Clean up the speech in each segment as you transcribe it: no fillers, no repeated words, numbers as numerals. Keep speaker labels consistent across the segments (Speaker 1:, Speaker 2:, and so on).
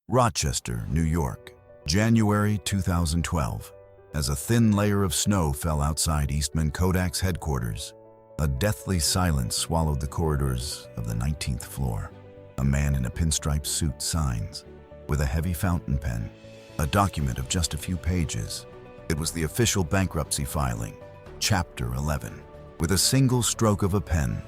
Speaker 1: Rochester, New York, January 2012. As a thin layer of snow fell outside Eastman Kodak's headquarters, a deathly silence swallowed the corridors of the 19th floor. A man in a pinstripe suit signs, with a heavy fountain pen, a document of just a few pages. It was the official bankruptcy filing, Chapter 11. With a single stroke of a pen,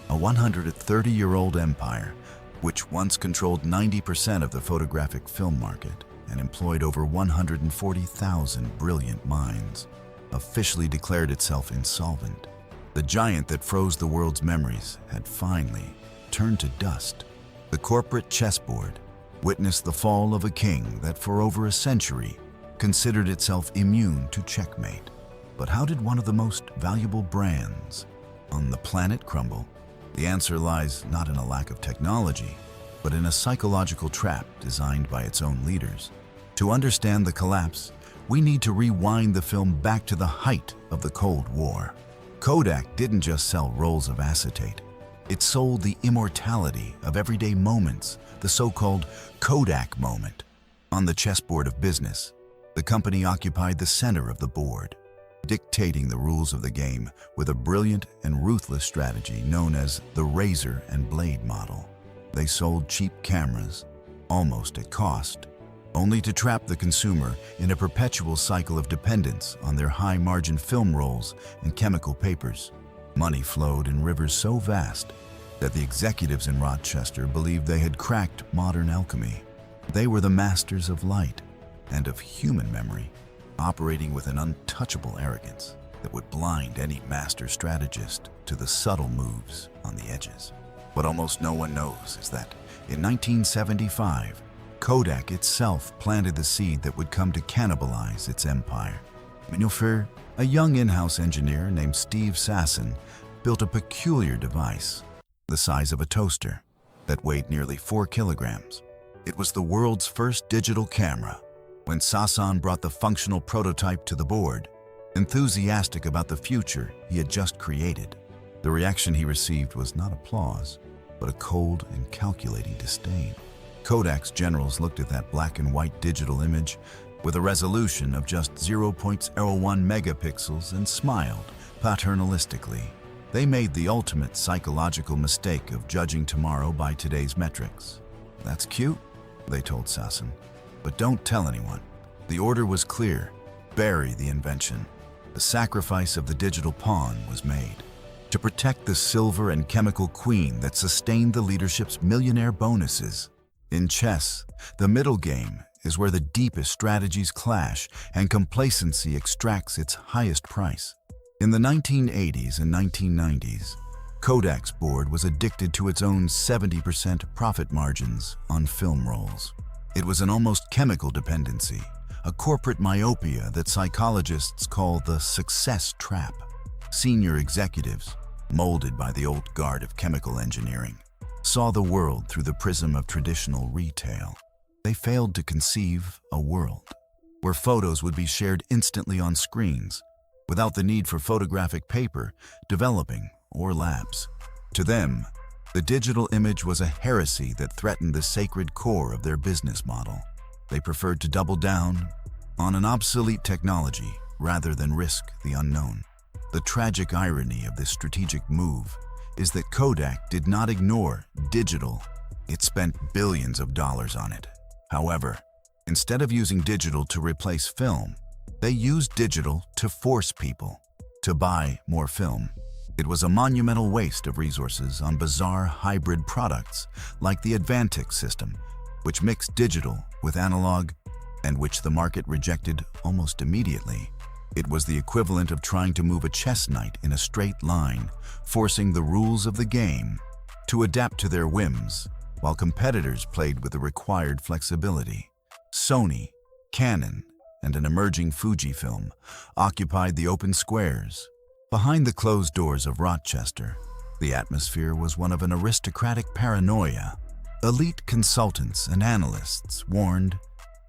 Speaker 1: a 130-year-old empire, which once controlled 90% of the photographic film market and employed over 140,000 brilliant minds, officially declared itself insolvent. The giant that froze the world's memories had finally turned to dust. The corporate chessboard witnessed the fall of a king that for over a century considered itself immune to checkmate. But how did one of the most valuable brands on the planet crumble? The answer lies not in a lack of technology, but in a psychological trap designed by its own leaders. To understand the collapse, we need to rewind the film back to the height of the Cold War. Kodak didn't just sell rolls of acetate. It sold the immortality of everyday moments, the so-called Kodak moment. On the chessboard of business, the company occupied the center of the board, dictating the rules of the game with a brilliant and ruthless strategy known as the razor and blade model. They sold cheap cameras, almost at cost, only to trap the consumer in a perpetual cycle of dependence on their high-margin film rolls and chemical papers. Money flowed in rivers so vast that the executives in Rochester believed they had cracked modern alchemy. They were the masters of light and of human memory, operating with an untouchable arrogance that would blind any master strategist to the subtle moves on the edges. What almost no one knows is that in 1975, Kodak itself planted the seed that would come to cannibalize its empire. Manufur, a young in-house engineer named Steve Sasson, built a peculiar device, the size of a toaster, that weighed nearly 4 kilograms. It was the world's first digital camera. When Sasson brought the functional prototype to the board, enthusiastic about the future he had just created, the reaction he received was not applause, but a cold and calculating disdain. Kodak's generals looked at that black and white digital image with a resolution of just 0.01 megapixels and smiled paternalistically. They made the ultimate psychological mistake of judging tomorrow by today's metrics. "That's cute," they told Sasson, "but don't tell anyone." The order was clear: bury the invention. The sacrifice of the digital pawn was made to protect the silver and chemical queen that sustained the leadership's millionaire bonuses. In chess, the middle game is where the deepest strategies clash and complacency extracts its highest price. In the 1980s and 1990s, Kodak's board was addicted to its own 70% profit margins on film rolls. It was an almost chemical dependency, a corporate myopia that psychologists call the success trap. Senior executives, molded by the old guard of chemical engineering, saw the world through the prism of traditional retail. They failed to conceive a world where photos would be shared instantly on screens, without the need for photographic paper, developing, or labs. To them, the digital image was a heresy that threatened the sacred core of their business model. They preferred to double down on an obsolete technology rather than risk the unknown. The tragic irony of this strategic move is that Kodak did not ignore digital. It spent billions of dollars on it. However, instead of using digital to replace film, they used digital to force people to buy more film. It was a monumental waste of resources on bizarre hybrid products like the Advantix system, which mixed digital with analog and which the market rejected almost immediately. It was the equivalent of trying to move a chess knight in a straight line, forcing the rules of the game to adapt to their whims, while competitors played with the required flexibility. Sony, Canon, and an emerging Fujifilm occupied the open squares. Behind the closed doors of Rochester, the atmosphere was one of an aristocratic paranoia. Elite consultants and analysts warned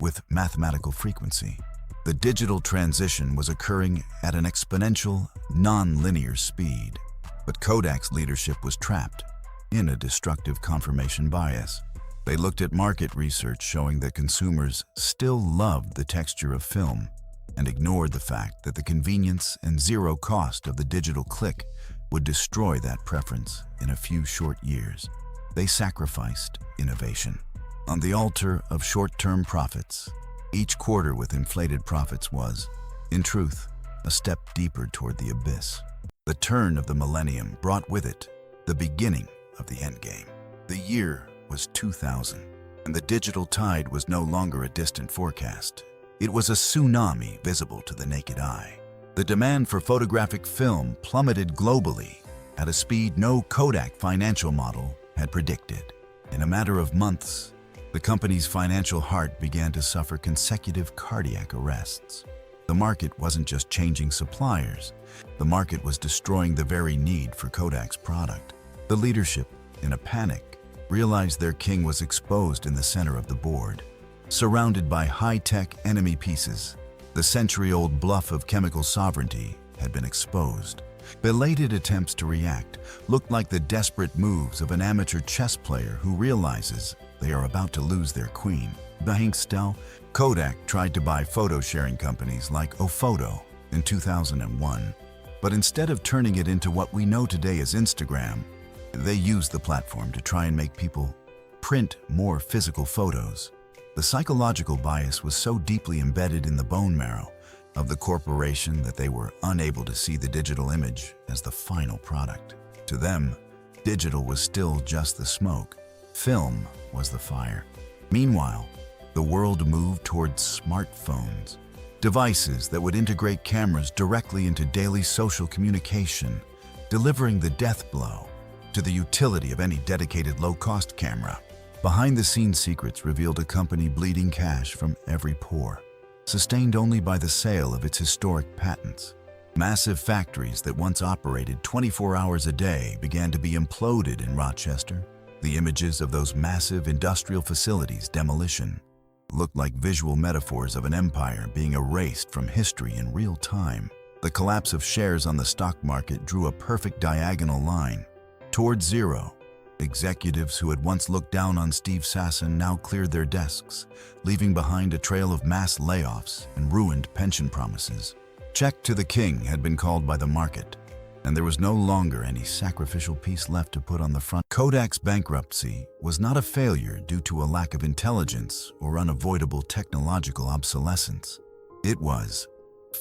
Speaker 1: with mathematical frequency. The digital transition was occurring at an exponential, non-linear speed, but Kodak's leadership was trapped in a destructive confirmation bias. They looked at market research showing that consumers still loved the texture of film and ignored the fact that the convenience and zero cost of the digital click would destroy that preference in a few short years. They sacrificed innovation on the altar of short-term profits. Each quarter with inflated profits was, in truth, a step deeper toward the abyss. The turn of the millennium brought with it the beginning of the endgame. The year was 2000, and the digital tide was no longer a distant forecast. It was a tsunami visible to the naked eye. The demand for photographic film plummeted globally at a speed no Kodak financial model had predicted. In a matter of months, the company's financial heart began to suffer consecutive cardiac arrests. The market wasn't just changing suppliers. The market was destroying the very need for Kodak's product. The leadership, in a panic, realized their king was exposed in the center of the board. Surrounded by high-tech enemy pieces, the century-old bluff of chemical sovereignty had been exposed. Belated attempts to react looked like the desperate moves of an amateur chess player who realizes they are about to lose their queen. Still, Kodak tried to buy photo-sharing companies like Ophoto in 2001, but instead of turning it into what we know today as Instagram, they used the platform to try and make people print more physical photos. The psychological bias was so deeply embedded in the bone marrow of the corporation that they were unable to see the digital image as the final product. To them, digital was still just the smoke. Film was the fire. Meanwhile, the world moved towards smartphones, devices that would integrate cameras directly into daily social communication, delivering the death blow to the utility of any dedicated low-cost camera. Behind-the-scenes secrets revealed a company bleeding cash from every pore, sustained only by the sale of its historic patents. Massive factories that once operated 24 hours a day began to be imploded in Rochester. The images of those massive industrial facilities' demolition looked like visual metaphors of an empire being erased from history in real time. The collapse of shares on the stock market drew a perfect diagonal line towards zero. Executives who had once looked down on Steve Sasson now cleared their desks, leaving behind a trail of mass layoffs and ruined pension promises. Check to the king had been called by the market, and there was no longer any sacrificial piece left to put on the front. Kodak's bankruptcy was not a failure due to a lack of intelligence or unavoidable technological obsolescence. It was,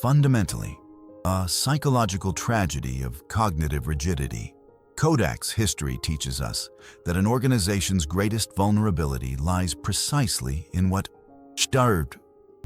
Speaker 1: fundamentally, a psychological tragedy of cognitive rigidity. Kodak's history teaches us that an organization's greatest vulnerability lies precisely in what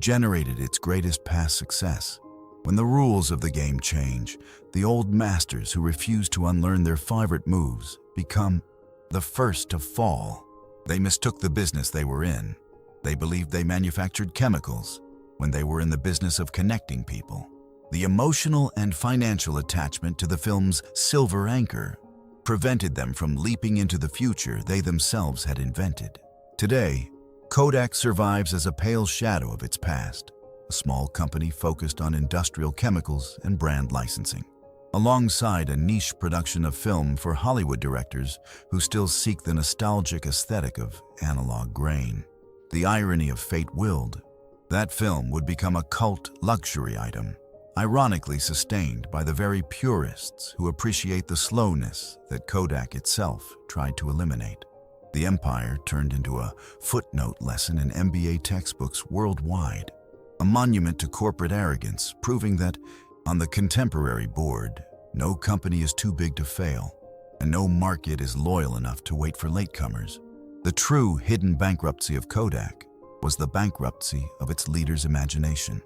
Speaker 1: generated its greatest past success. When the rules of the game change, the old masters who refuse to unlearn their favorite moves become the first to fall. They mistook the business they were in. They believed they manufactured chemicals when they were in the business of connecting people. The emotional and financial attachment to the film's silver anchor prevented them from leaping into the future they themselves had invented. Today, Kodak survives as a pale shadow of its past, a small company focused on industrial chemicals and brand licensing, alongside a niche production of film for Hollywood directors who still seek the nostalgic aesthetic of analog grain. The irony of fate willed, that film would become a cult luxury item, ironically sustained by the very purists who appreciate the slowness that Kodak itself tried to eliminate. The empire turned into a footnote lesson in MBA textbooks worldwide, a monument to corporate arrogance, proving that, on the contemporary board, no company is too big to fail, and no market is loyal enough to wait for latecomers. The true hidden bankruptcy of Kodak was the bankruptcy of its leaders' imagination.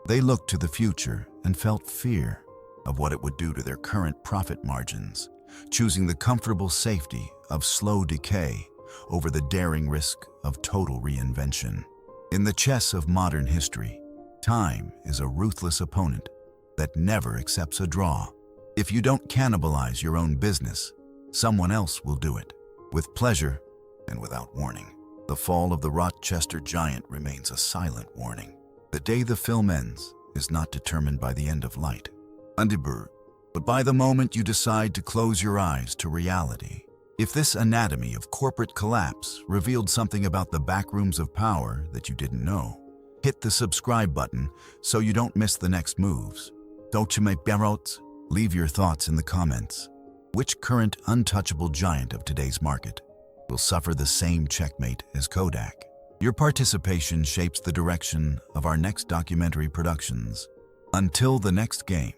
Speaker 1: They looked to the future and felt fear of what it would do to their current profit margins, choosing the comfortable safety of slow decay over the daring risk of total reinvention. In the chess of modern history, time is a ruthless opponent that never accepts a draw. If you don't cannibalize your own business, someone else will do it, with pleasure and without warning. The fall of the Rochester giant remains a silent warning. The day the film ends is not determined by the end of light, but by the moment you decide to close your eyes to reality. If this anatomy of corporate collapse revealed something about the backrooms of power that you didn't know, hit the subscribe button so you don't miss the next moves. Checkmate, leave your thoughts in the comments. Which current untouchable giant of today's market will suffer the same checkmate as Kodak? Your participation shapes the direction of our next documentary productions. Until the next game.